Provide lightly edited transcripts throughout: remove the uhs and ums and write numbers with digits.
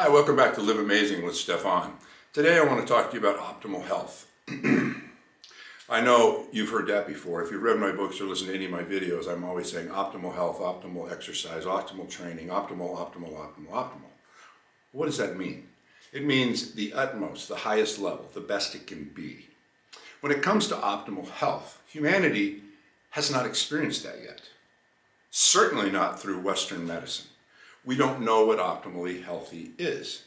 Hi, welcome back to Live Amazing with Stefan. Today I want to talk to you about optimal health. I know you've heard that before. If you've read my books or listened to any of my videos, I'm always saying optimal health, optimal exercise, optimal training, optimal. What does that mean? It means the utmost, the highest level, the best it can be. When it comes to optimal health, humanity has not experienced that yet. Certainly not through Western medicine. We don't know what optimally healthy is.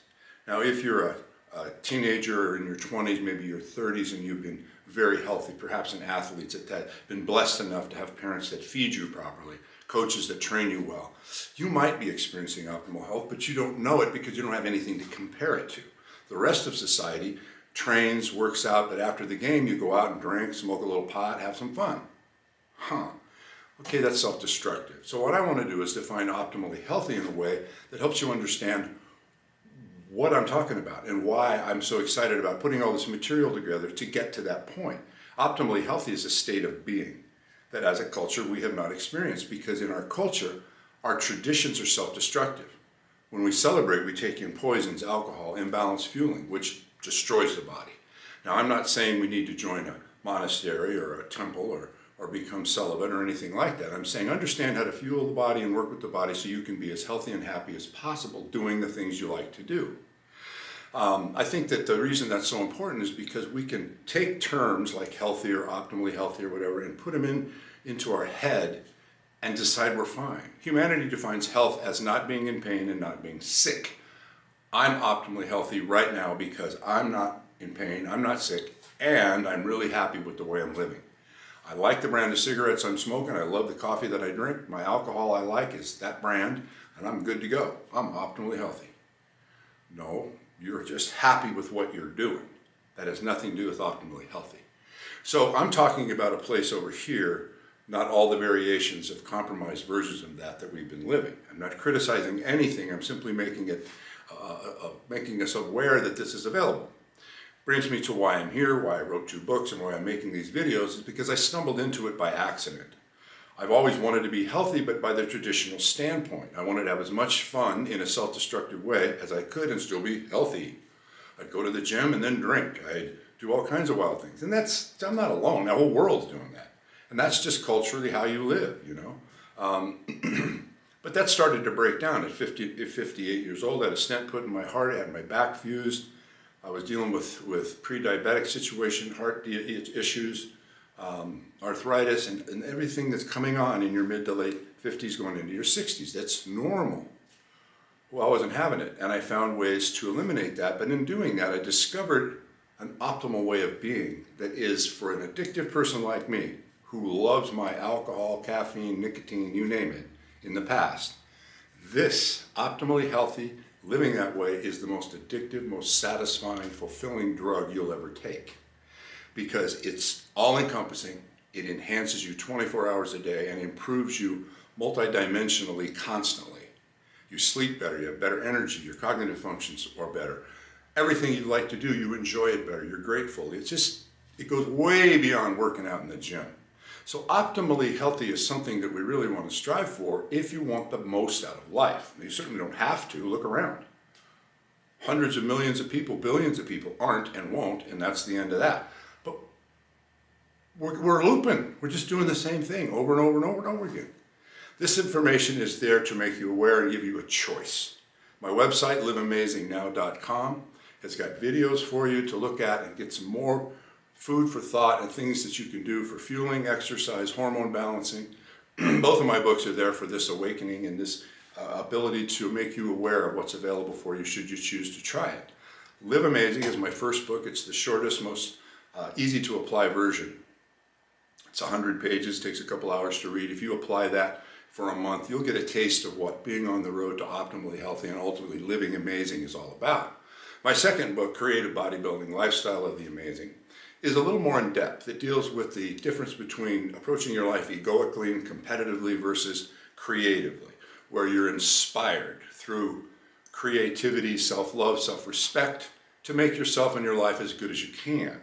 Now, if you're a teenager or in your 20s, maybe your 30s, and you've been very healthy, perhaps an athlete that have been blessed enough to have parents that feed you properly, coaches that train you well, you might be experiencing optimal health, but you don't know it because you don't have anything to compare it to. The rest of society trains, works out, but after the game you go out and drink, smoke a little pot, have some fun. Okay, that's self-destructive. So what I want to do is define optimally healthy in a way that helps you understand what I'm talking about and why I'm so excited about putting all this material together to get to that point. Optimally healthy is a state of being that as a culture we have not experienced, because in our culture, our traditions are self-destructive. When we celebrate, we take in poisons, alcohol, imbalanced fueling, which destroys the body. Now, I'm not saying we need to join a monastery or a temple or become celibate or anything like that. I'm saying understand how to fuel the body and work with the body so you can be as healthy and happy as possible doing the things you like to do. I think that the reason that's so important is because we can take terms like healthy or optimally healthy or whatever and put them into our head and decide we're fine. Humanity defines health as not being in pain and not being sick. I'm optimally healthy right now because I'm not in pain, I'm not sick, and I'm really happy with the way I'm living. I like the brand of cigarettes I'm smoking. I love the coffee that I drink. My alcohol I like is that brand, and I'm good to go. I'm optimally healthy. No, you're just happy with what you're doing. That has nothing to do with optimally healthy. So I'm talking about a place over here, not all the variations of compromised versions of that we've been living. I'm not criticizing anything. I'm simply making us aware that this is available. Brings me to why I'm here, why I wrote 2 books, and why I'm making these videos is because I stumbled into it by accident. I've always wanted to be healthy, but by the traditional standpoint. I wanted to have as much fun in a self-destructive way as I could and still be healthy. I'd go to the gym and then drink. I'd do all kinds of wild things. And I'm not alone. The whole world's doing that. And that's just culturally how you live, you know. But that started to break down at 58 years old. I had a stent put in my heart. I had my back fused. I was dealing with pre-diabetic situation, heart issues, arthritis, and everything that's coming on in your mid to late 50s going into your 60s. That's normal. Well, I wasn't having it, and I found ways to eliminate that. But in doing that, I discovered an optimal way of being that is for an addictive person like me, who loves my alcohol, caffeine, nicotine, you name it, in the past. This optimally healthy, living that way is the most addictive, most satisfying, fulfilling drug you'll ever take, because it's all-encompassing, it enhances you 24 hours a day and improves you multidimensionally constantly. You sleep better, you have better energy, your cognitive functions are better. Everything you'd like to do, you enjoy it better, you're grateful. It goes way beyond working out in the gym. So optimally healthy is something that we really want to strive for if you want the most out of life. You certainly don't have to. Look around. Hundreds of millions of people, billions of people aren't and won't, and that's the end of that. But we're looping. We're just doing the same thing over and over and over and over again. This information is there to make you aware and give you a choice. My website, liveamazingnow.com, has got videos for you to look at and get some more food for thought and things that you can do for fueling, exercise, hormone balancing. Both of my books are there for this awakening and this ability to make you aware of what's available for you should you choose to try it. Live Amazing is my first book. It's the shortest, most easy to apply version. It's 100 pages, takes a couple hours to read. If you apply that for a month, you'll get a taste of what being on the road to optimally healthy and ultimately living amazing is all about. My second book, Creative Bodybuilding, Lifestyle of the Amazing, is a little more in depth. It deals with the difference between approaching your life egoically and competitively versus creatively, where you're inspired through creativity, self-love, self-respect to make yourself and your life as good as you can.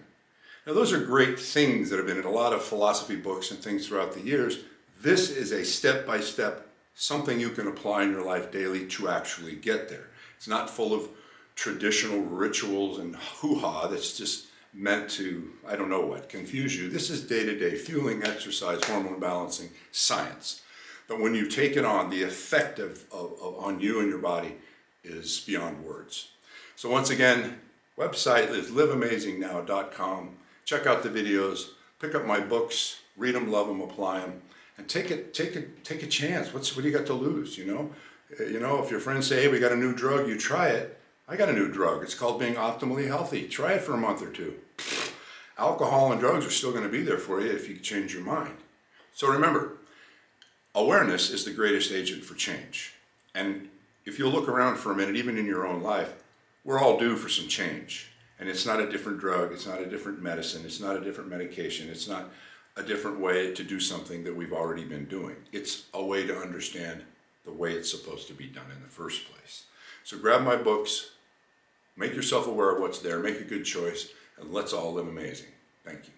Now, those are great things that have been in a lot of philosophy books and things throughout the years. This is a step-by-step, something you can apply in your life daily to actually get there. It's not full of traditional rituals and hoo-ha that's just meant to, I don't know what, confuse you. This is day-to-day fueling, exercise, hormone balancing, science. But when you take it on, the effect on you and your body is beyond words. So once again, website is liveamazingnow.com. Check out the videos, pick up my books, read them, love them, apply them, and take a chance. What do you got to lose, you know? If your friends say, hey, we got a new drug, you try it. I got a new drug. It's called being optimally healthy. Try it for a month or two. Alcohol and drugs are still going to be there for you if you change your mind. So remember, awareness is the greatest agent for change. And if you look around for a minute, even in your own life, we're all due for some change. And it's not a different drug, it's not a different medicine, it's not a different medication, it's not a different way to do something that we've already been doing. It's a way to understand the way it's supposed to be done in the first place. So grab my books, make yourself aware of what's there, make a good choice, and let's all live amazing. Thank you.